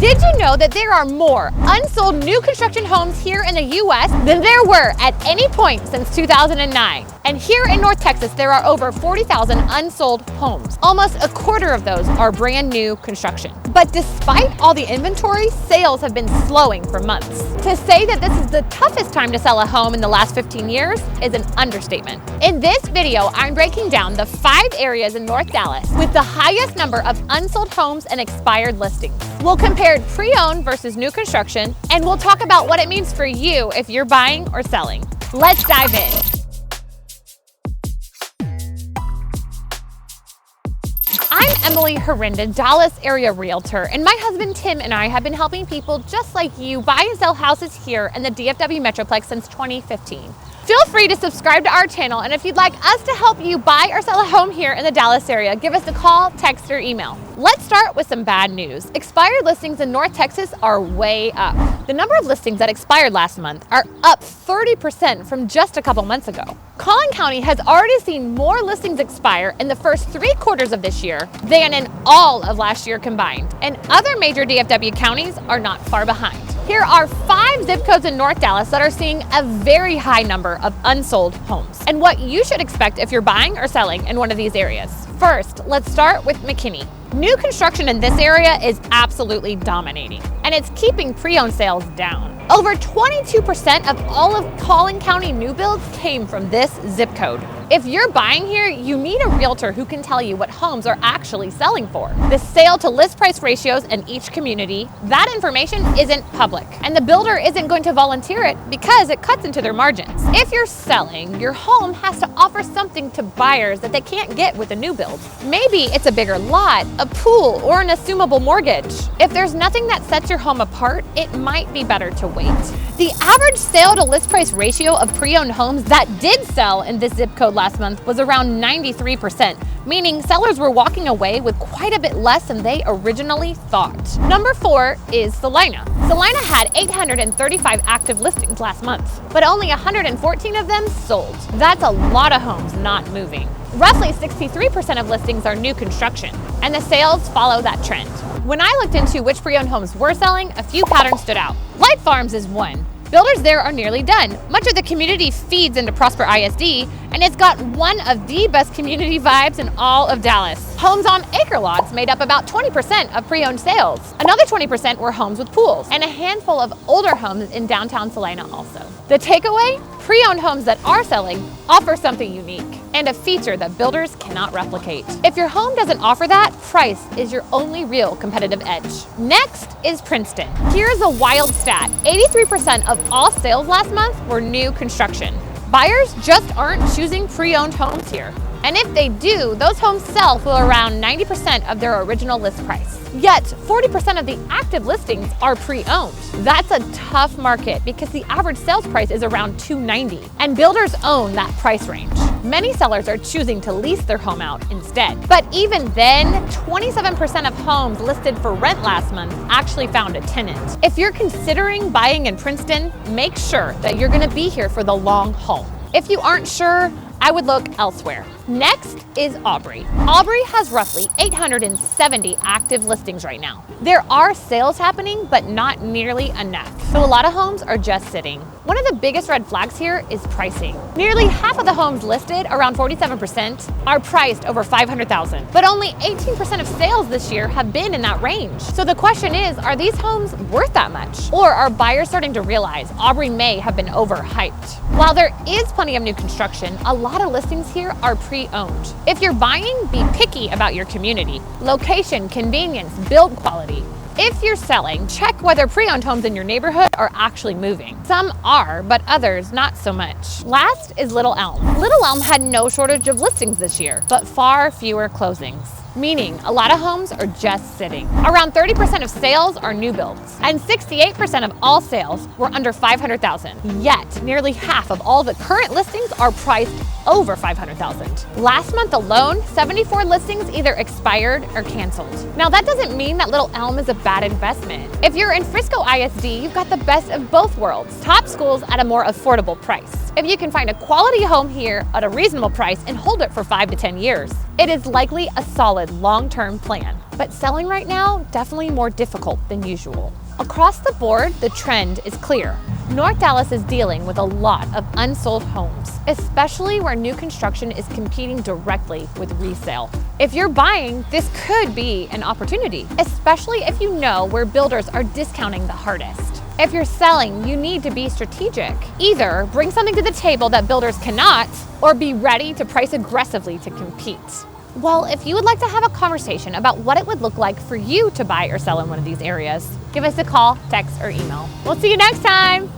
Did you know that there are more unsold new construction homes here in the U.S. than there were at any point since 2009? And here in North Texas, there are over 40,000 unsold homes. Almost a quarter of those are brand new construction. But despite all the inventory, sales have been slowing for months. To say that this is the toughest time to sell a home in the last 15 years is an understatement. In this video, I'm breaking down the 5 areas in North Dallas with the highest number of unsold homes and expired listings. We'll compare pre-owned versus new construction, and we'll talk about what it means for you if you're buying or selling. Let's dive in. I'm Emily Herrinda, Dallas area realtor, and my husband Tim and I have been helping people just like you buy and sell houses here in the DFW Metroplex since 2015. Feel free to subscribe to our channel, and if you'd like us to help you buy or sell a home here in the Dallas area, give us a call, text, or email. Let's start with some bad news. Expired listings in North Texas are way up. The number of listings that expired last month are up 30% from just a couple months ago. Collin County has already seen more listings expire in the first 3 quarters of this year than in all of last year combined, and other major DFW counties are not far behind. Here are 5 zip codes in North Dallas that are seeing a very high number of unsold homes, and what you should expect if you're buying or selling in one of these areas. First, let's start with McKinney. New construction in this area is absolutely dominating, and it's keeping pre-owned sales down. Over 22% of all of Collin County new builds came from this zip code. If you're buying here, you need a realtor who can tell you what homes are actually selling for. The sale to list price ratios in each community, that information isn't public, and the builder isn't going to volunteer it because it cuts into their margins. If you're selling, your home has to offer something to buyers that they can't get with a new build. Maybe it's a bigger lot, a pool, or an assumable mortgage. If there's nothing that sets your home apart, it might be better to wait. The average sale to list price ratio of pre-owned homes that did sell in this zip code last month was around 93%, meaning sellers were walking away with quite a bit less than they originally thought. Number 4 is Celina. Celina had 835 active listings last month, but only 114 of them sold. That's a lot of homes not moving. Roughly 63% of listings are new construction, and the sales follow that trend. When I looked into which pre-owned homes were selling, a few patterns stood out. Light Farms is one. Builders there are nearly done. Much of the community feeds into Prosper ISD, and it's got one of the best community vibes in all of Dallas. Homes on acre lots made up about 20% of pre-owned sales. Another 20% were homes with pools, and a handful of older homes in downtown Celina also. The takeaway? Pre-owned homes that are selling offer something unique and a feature that builders cannot replicate. If your home doesn't offer that, price is your only real competitive edge. Next is Princeton. Here's a wild stat. 83% of all sales last month were new construction. Buyers just aren't choosing pre-owned homes here. And if they do, those homes sell for around 90% of their original list price. Yet, 40% of the active listings are pre-owned. That's a tough market because the average sales price is around $290, and builders own that price range. Many sellers are choosing to lease their home out instead. But even then, 27% of homes listed for rent last month actually found a tenant. If you're considering buying in Princeton, make sure that you're gonna be here for the long haul. If you aren't sure, I would look elsewhere. Next is Aubrey. Aubrey has roughly 870 active listings right now. There are sales happening, but not nearly enough. So a lot of homes are just sitting. One of the biggest red flags here is pricing. Nearly half of the homes listed, around 47%, are priced over $500,000. But only 18% of sales this year have been in that range. So the question is, are these homes worth that much? Or are buyers starting to realize Aubrey may have been overhyped? While there is plenty of new construction, a lot of listings here are pre-owned. If you're buying, be picky about your community, location, convenience, build quality. If you're selling, check whether pre-owned homes in your neighborhood are actually moving. Some are, but others not so much. Last is Little Elm. Little Elm had no shortage of listings this year, but far fewer closings, meaning a lot of homes are just sitting. Around 30% of sales are new builds, and 68% of all sales were under $500,000. Yet, nearly half of all the current listings are priced over $500,000. Last month alone, 74 listings either expired or canceled. Now that doesn't mean that Little Elm is a bad investment. If you're in Frisco ISD, you've got the best of both worlds. Top schools at a more affordable price. If you can find a quality home here at a reasonable price and hold it for 5 to 10 years. it is likely a solid long-term plan. But selling right now, definitely more difficult than usual. Across the board, the trend is clear. North Dallas is dealing with a lot of unsold homes, especially where new construction is competing directly with resale. If you're buying, this could be an opportunity, especially if you know where builders are discounting the hardest. If you're selling, you need to be strategic. Either bring something to the table that builders cannot, or be ready to price aggressively to compete. Well, if you would like to have a conversation about what it would look like for you to buy or sell in one of these areas, give us a call, text, or email. We'll see you next time.